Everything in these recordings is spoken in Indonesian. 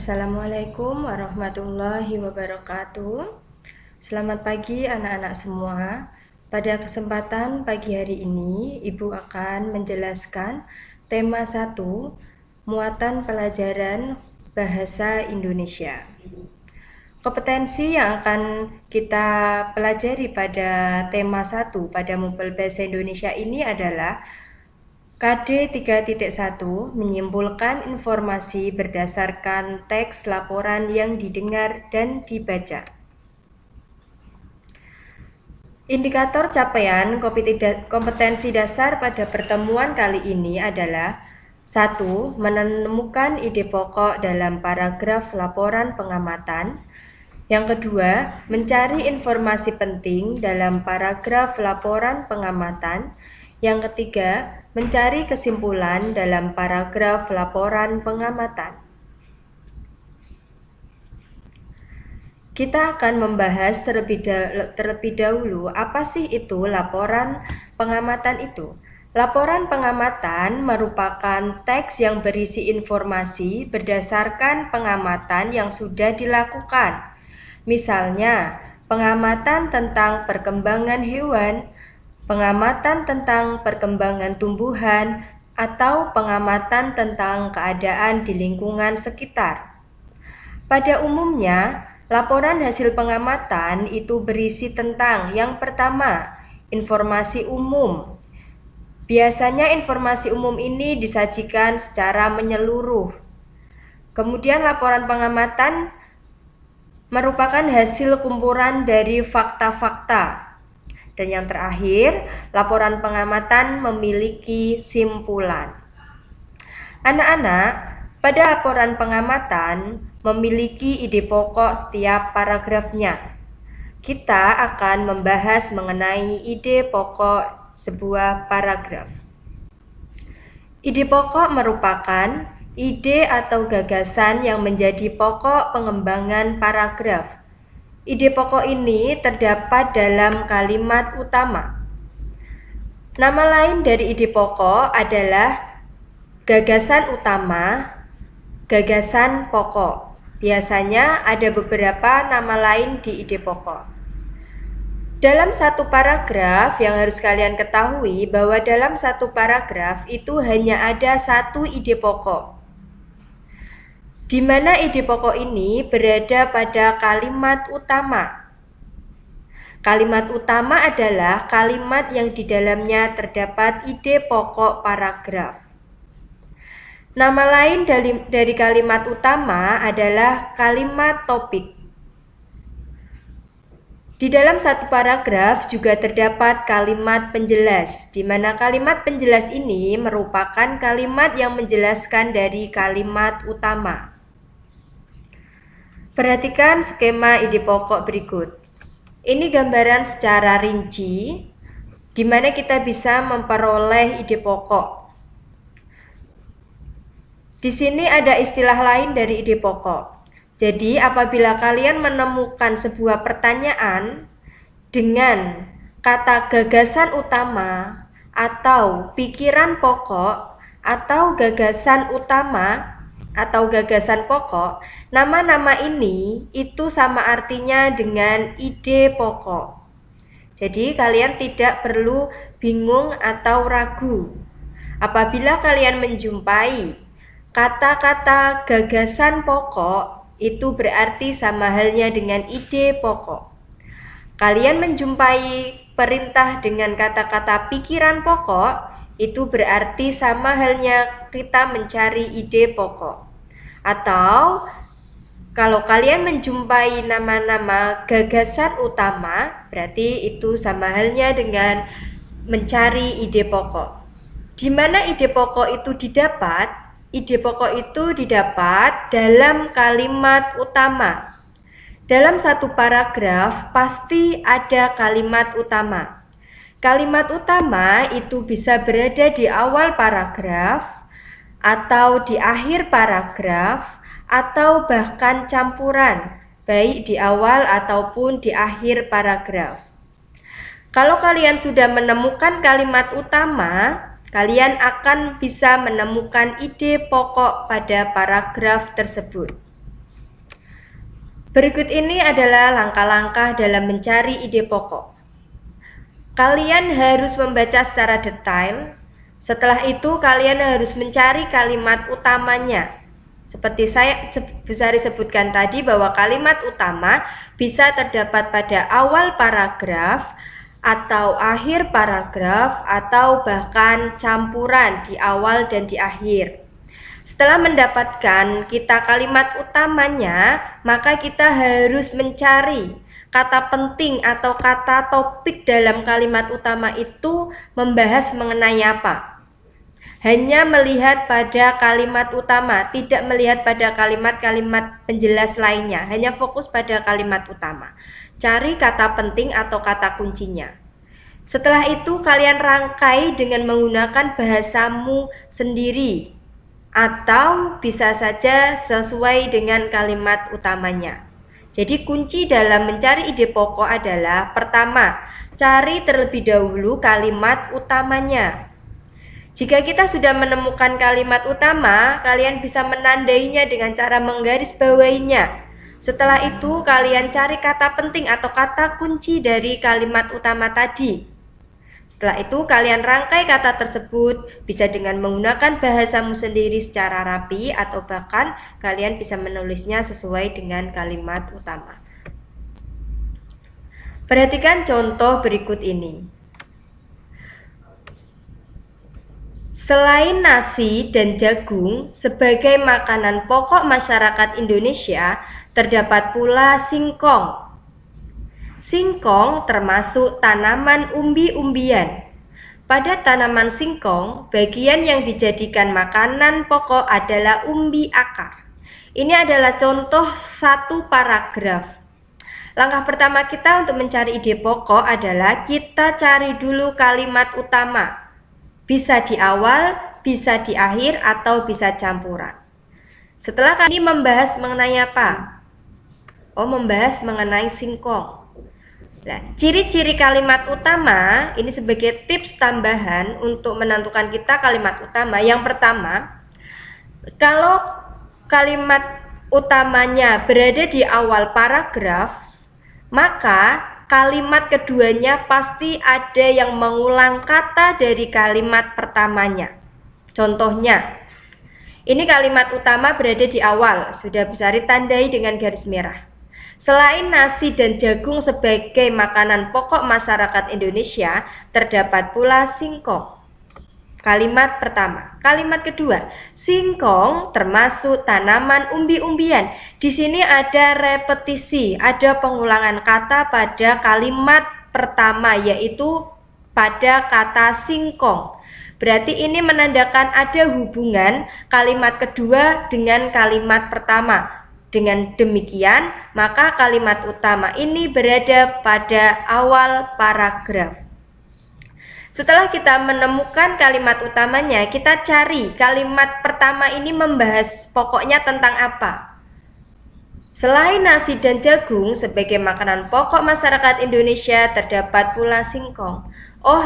Assalamualaikum warahmatullahi wabarakatuh. Selamat pagi anak-anak semua. Pada kesempatan pagi hari ini, Ibu akan menjelaskan tema 1, muatan pelajaran bahasa Indonesia. Kompetensi yang akan kita pelajari pada tema 1 pada Mubel Bahasa Indonesia ini adalah KD 3.1 menyimpulkan informasi berdasarkan teks laporan yang didengar dan dibaca. Indikator capaian kompetensi dasar pada pertemuan kali ini adalah 1. Menemukan ide pokok dalam paragraf laporan pengamatan. Yang kedua, mencari informasi penting dalam paragraf laporan pengamatan. Yang ketiga, mencari kesimpulan dalam paragraf laporan pengamatan. Kita akan membahas terlebih dahulu apa sih itu laporan pengamatan itu. Laporan pengamatan merupakan teks yang berisi informasi berdasarkan pengamatan yang sudah dilakukan. Misalnya, pengamatan tentang perkembangan hewan, pengamatan tentang perkembangan tumbuhan, atau pengamatan tentang keadaan di lingkungan sekitar. Pada umumnya, laporan hasil pengamatan itu berisi tentang yang pertama, informasi umum. Biasanya informasi umum ini disajikan secara menyeluruh. Kemudian laporan pengamatan merupakan hasil kumpulan dari fakta-fakta. Dan yang terakhir, laporan pengamatan memiliki simpulan. Anak-anak, pada laporan pengamatan memiliki ide pokok setiap paragrafnya. Kita akan membahas mengenai ide pokok sebuah paragraf. Ide pokok merupakan ide atau gagasan yang menjadi pokok pengembangan paragraf. Ide pokok ini terdapat dalam kalimat utama. Nama lain dari ide pokok adalah gagasan utama, gagasan pokok. Biasanya ada beberapa nama lain di ide pokok. Dalam satu paragraf yang harus kalian ketahui bahwa dalam satu paragraf itu hanya ada satu ide pokok, di mana ide pokok ini berada pada kalimat utama. Kalimat utama adalah kalimat yang di dalamnya terdapat ide pokok paragraf. Nama lain dari kalimat utama adalah kalimat topik. Di dalam satu paragraf juga terdapat kalimat penjelas, di mana kalimat penjelas ini merupakan kalimat yang menjelaskan dari kalimat utama. Perhatikan skema ide pokok berikut. Ini gambaran secara rinci, di mana kita bisa memperoleh ide pokok. Di sini ada istilah lain dari ide pokok. Jadi, apabila kalian menemukan sebuah pertanyaan dengan kata gagasan utama atau pikiran pokok atau gagasan utama atau gagasan pokok, nama-nama ini itu sama artinya dengan ide pokok. Jadi kalian tidak perlu bingung atau ragu. Apabila kalian menjumpai kata-kata gagasan pokok, itu berarti sama halnya dengan ide pokok. Kalian menjumpai perintah dengan kata-kata pikiran pokok, itu berarti sama halnya kita mencari ide pokok. Atau kalau kalian menjumpai nama-nama gagasan utama, berarti itu sama halnya dengan mencari ide pokok. Di mana ide pokok itu didapat? Ide pokok itu didapat dalam kalimat utama. Dalam satu paragraf pasti ada kalimat utama. Kalimat utama itu bisa berada di awal paragraf, atau di akhir paragraf, atau bahkan campuran, baik di awal ataupun di akhir paragraf. Kalau kalian sudah menemukan kalimat utama, kalian akan bisa menemukan ide pokok pada paragraf tersebut. Berikut ini adalah langkah-langkah dalam mencari ide pokok. Kalian harus membaca secara detail. Setelah itu kalian harus mencari kalimat utamanya. Seperti Bu Sari sebutkan tadi bahwa kalimat utama bisa terdapat pada awal paragraf atau akhir paragraf atau bahkan campuran di awal dan di akhir. Setelah mendapatkan kita kalimat utamanya, maka kita harus mencari kata penting atau kata topik dalam kalimat utama itu membahas mengenai apa. Hanya melihat pada kalimat utama, tidak melihat pada kalimat-kalimat penjelas lainnya, hanya fokus pada kalimat utama. Cari kata penting atau kata kuncinya. Setelah itu kalian rangkai dengan menggunakan bahasamu sendiri atau bisa saja sesuai dengan kalimat utamanya. Jadi kunci dalam mencari ide pokok adalah pertama, cari terlebih dahulu kalimat utamanya. Jika kita sudah menemukan kalimat utama, kalian bisa menandainya dengan cara menggarisbawahinya. Setelah itu, kalian cari kata penting atau kata kunci dari kalimat utama tadi. Setelah itu, kalian rangkai kata tersebut bisa dengan menggunakan bahasamu sendiri secara rapi atau bahkan kalian bisa menulisnya sesuai dengan kalimat utama. Perhatikan contoh berikut ini. Selain nasi dan jagung sebagai makanan pokok masyarakat Indonesia, terdapat pula singkong. Singkong termasuk tanaman umbi-umbian. Pada tanaman singkong, bagian yang dijadikan makanan pokok adalah umbi akar. Ini adalah contoh satu paragraf. Langkah pertama kita untuk mencari ide pokok adalah kita cari dulu kalimat utama. Bisa di awal, bisa di akhir, atau bisa campuran. Setelah kami membahas mengenai apa? Membahas mengenai singkong. Nah, ciri-ciri kalimat utama ini sebagai tips tambahan untuk menentukan kita kalimat utama. Yang pertama, kalau kalimat utamanya berada di awal paragraf, maka kalimat keduanya pasti ada yang mengulang kata dari kalimat pertamanya. Contohnya, ini kalimat utama berada di awal, sudah Bu Sari tandai dengan garis merah. Selain nasi dan jagung sebagai makanan pokok masyarakat Indonesia, terdapat pula singkong. Kalimat pertama. Kalimat kedua, singkong termasuk tanaman umbi-umbian. Di sini ada repetisi, ada pengulangan kata pada kalimat pertama, yaitu pada kata singkong. Berarti ini menandakan ada hubungan kalimat kedua dengan kalimat pertama. Dengan demikian, maka kalimat utama ini berada pada awal paragraf. Setelah kita menemukan kalimat utamanya, kita cari kalimat pertama ini membahas pokoknya tentang apa. Selain nasi dan jagung sebagai makanan pokok masyarakat Indonesia, terdapat pula singkong.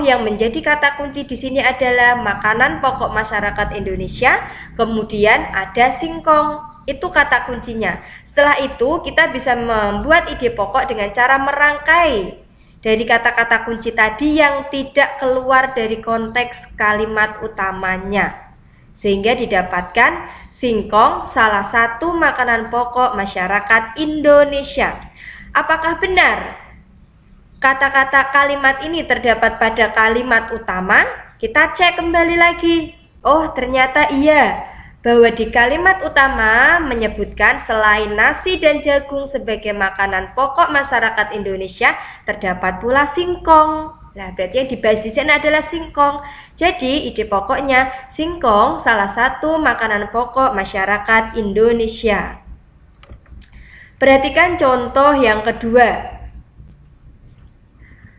Yang menjadi kata kunci di sini adalah makanan pokok masyarakat Indonesia, kemudian ada singkong. Itu kata kuncinya. Setelah itu kita bisa membuat ide pokok dengan cara merangkai dari kata-kata kunci tadi yang tidak keluar dari konteks kalimat utamanya, sehingga didapatkan singkong salah satu makanan pokok masyarakat Indonesia. Apakah benar kata-kata kalimat ini terdapat pada kalimat utama? Kita cek kembali lagi. Ternyata iya, bahwa di kalimat utama menyebutkan selain nasi dan jagung sebagai makanan pokok masyarakat Indonesia, terdapat pula singkong. Nah, berarti yang dibahas di sini adalah singkong. Jadi, ide pokoknya singkong salah satu makanan pokok masyarakat Indonesia. Perhatikan contoh yang kedua.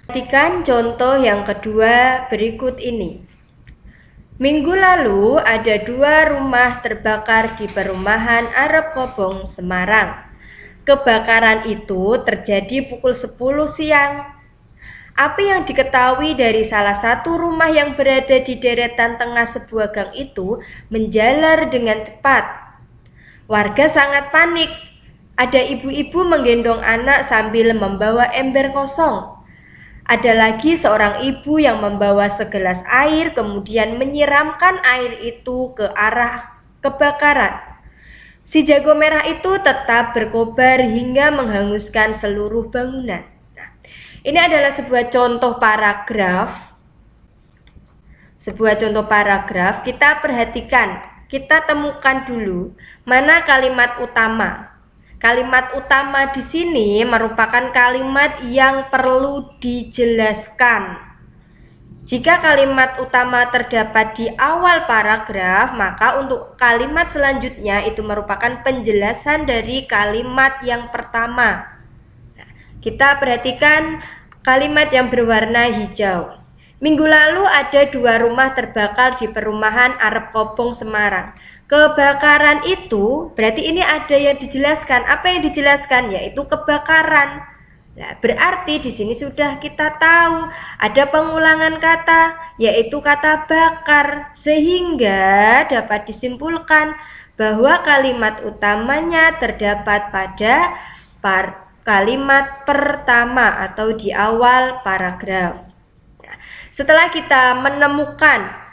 Perhatikan contoh yang kedua berikut ini. Minggu lalu ada 2 rumah terbakar di perumahan Arab Kobong, Semarang. Kebakaran itu terjadi pukul 10 siang. Api yang diketahui dari salah satu rumah yang berada di deretan tengah sebuah gang itu menjalar dengan cepat. Warga sangat panik. Ada ibu-ibu menggendong anak sambil membawa ember kosong. Ada lagi seorang ibu yang membawa segelas air kemudian menyiramkan air itu ke arah kebakaran. Si jago merah itu tetap berkobar hingga menghanguskan seluruh bangunan. Nah, ini adalah sebuah contoh paragraf. Kita perhatikan, kita temukan dulu mana kalimat utama. Kalimat utama di sini merupakan kalimat yang perlu dijelaskan. Jika kalimat utama terdapat di awal paragraf, maka untuk kalimat selanjutnya itu merupakan penjelasan dari kalimat yang pertama. Nah, kita perhatikan kalimat yang berwarna hijau. Minggu lalu ada 2 rumah terbakar di perumahan Arep Kobong, Semarang. Kebakaran itu berarti ini ada yang dijelaskan. Apa yang dijelaskan? Yaitu kebakaran. Nah, berarti di sini sudah kita tahu ada pengulangan kata, yaitu kata bakar, sehingga dapat disimpulkan bahwa kalimat utamanya terdapat pada kalimat pertama atau di awal paragraf. Setelah kita menemukan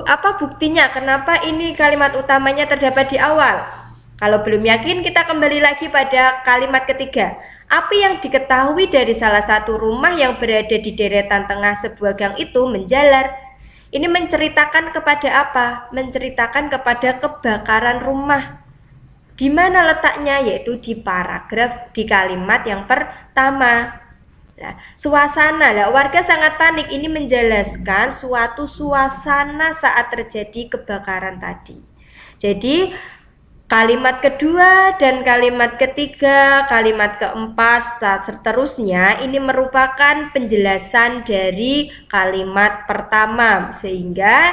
apa buktinya kenapa ini kalimat utamanya terdapat di awal. Kalau belum yakin, kita kembali lagi pada kalimat ketiga. Api yang diketahui dari salah satu rumah yang berada di deretan tengah sebuah gang itu menjalar. Ini menceritakan kepada apa? Menceritakan kepada kebakaran rumah. Di mana letaknya? Yaitu di paragraf di kalimat yang pertama. Nah, suasana, warga sangat panik. Ini menjelaskan suatu suasana saat terjadi kebakaran tadi. Jadi kalimat kedua dan kalimat ketiga, kalimat keempat, seterusnya ini merupakan penjelasan dari kalimat pertama, sehingga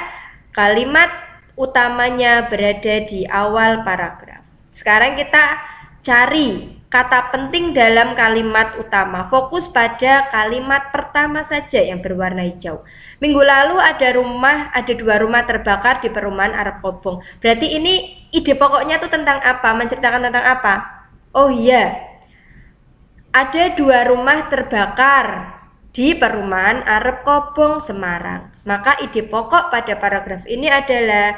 kalimat utamanya berada di awal paragraf. Sekarang kita cari kata penting dalam kalimat utama. Fokus pada kalimat pertama saja yang berwarna hijau. Minggu lalu ada 2 rumah terbakar di perumahan Arep Kobong. Berarti ini ide pokoknya itu tentang apa? Menceritakan tentang apa? Oh iya, ada 2 rumah terbakar di perumahan Arep Kobong, Semarang. Maka ide pokok pada paragraf ini adalah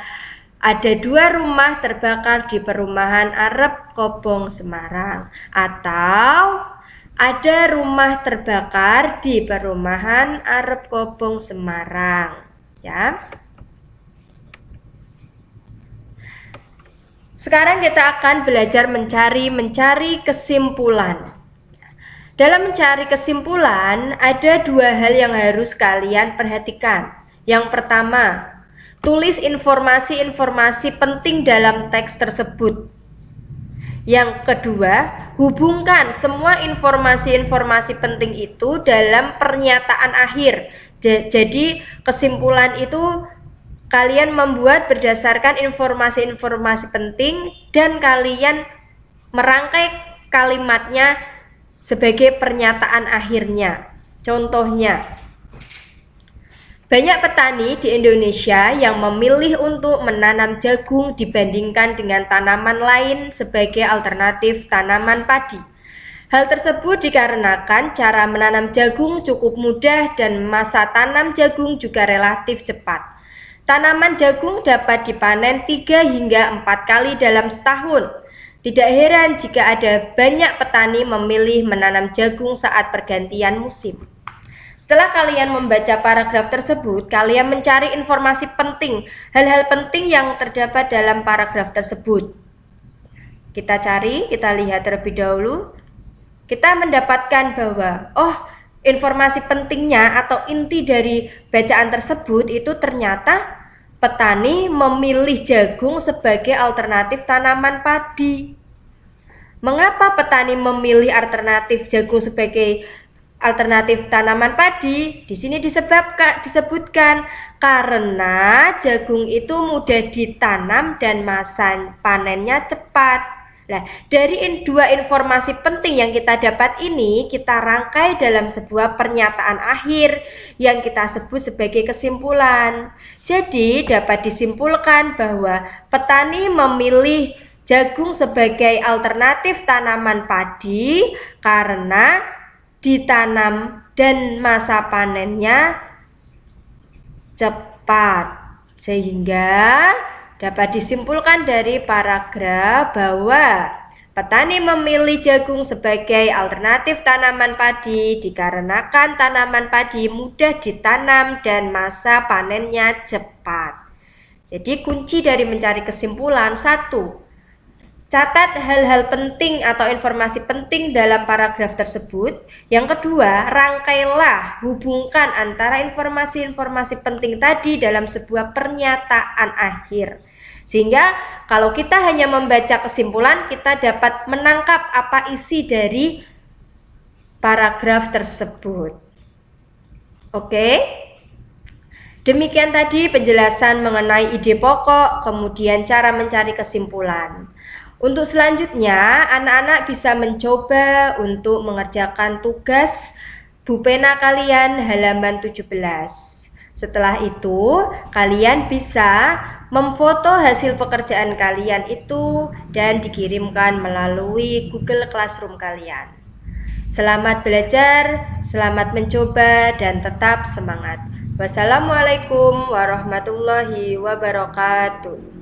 ada 2 rumah terbakar di perumahan Arep Kobong, Semarang. Atau ada rumah terbakar di perumahan Arep Kobong, Semarang. Ya. Sekarang kita akan belajar mencari kesimpulan. Dalam mencari kesimpulan, ada 2 hal yang harus kalian perhatikan. Yang pertama, tulis informasi-informasi penting dalam teks tersebut. Yang kedua, hubungkan semua informasi-informasi penting itu dalam pernyataan akhir. Jadi kesimpulan itu kalian membuat berdasarkan informasi-informasi penting dan kalian merangkai kalimatnya sebagai pernyataan akhirnya. Contohnya, banyak petani di Indonesia yang memilih untuk menanam jagung dibandingkan dengan tanaman lain sebagai alternatif tanaman padi. Hal tersebut dikarenakan cara menanam jagung cukup mudah dan masa tanam jagung juga relatif cepat. Tanaman jagung dapat dipanen 3 hingga 4 kali dalam setahun. Tidak heran jika ada banyak petani memilih menanam jagung saat pergantian musim. Setelah kalian membaca paragraf tersebut, kalian mencari informasi penting, hal-hal penting yang terdapat dalam paragraf tersebut. Kita lihat terlebih dahulu. Kita mendapatkan bahwa, informasi pentingnya atau inti dari bacaan tersebut itu ternyata petani memilih jagung sebagai alternatif tanaman padi. Mengapa petani memilih alternatif jagung sebagai alternatif tanaman padi? Di sini disebutkan karena jagung itu mudah ditanam dan masa panennya cepat. Nah, dari 2 informasi penting yang kita dapat ini, kita rangkai dalam sebuah pernyataan akhir yang kita sebut sebagai kesimpulan. Jadi, dapat disimpulkan bahwa petani memilih jagung sebagai alternatif tanaman padi karena ditanam dan masa panennya cepat. Sehingga dapat disimpulkan dari paragraf bahwa petani memilih jagung sebagai alternatif tanaman padi dikarenakan tanaman padi mudah ditanam dan masa panennya cepat. Jadi kunci dari mencari kesimpulan, 1. Catat hal-hal penting atau informasi penting dalam paragraf tersebut. Yang kedua, rangkailah, hubungkan antara informasi-informasi penting tadi dalam sebuah pernyataan akhir. Sehingga kalau kita hanya membaca kesimpulan, kita dapat menangkap apa isi dari paragraf tersebut. Oke? Demikian tadi penjelasan mengenai ide pokok, kemudian cara mencari kesimpulan. Untuk selanjutnya, anak-anak bisa mencoba untuk mengerjakan tugas Bupena kalian halaman 17. Setelah itu, kalian bisa memfoto hasil pekerjaan kalian itu dan dikirimkan melalui Google Classroom kalian. Selamat belajar, selamat mencoba, dan tetap semangat. Wassalamualaikum warahmatullahi wabarakatuh.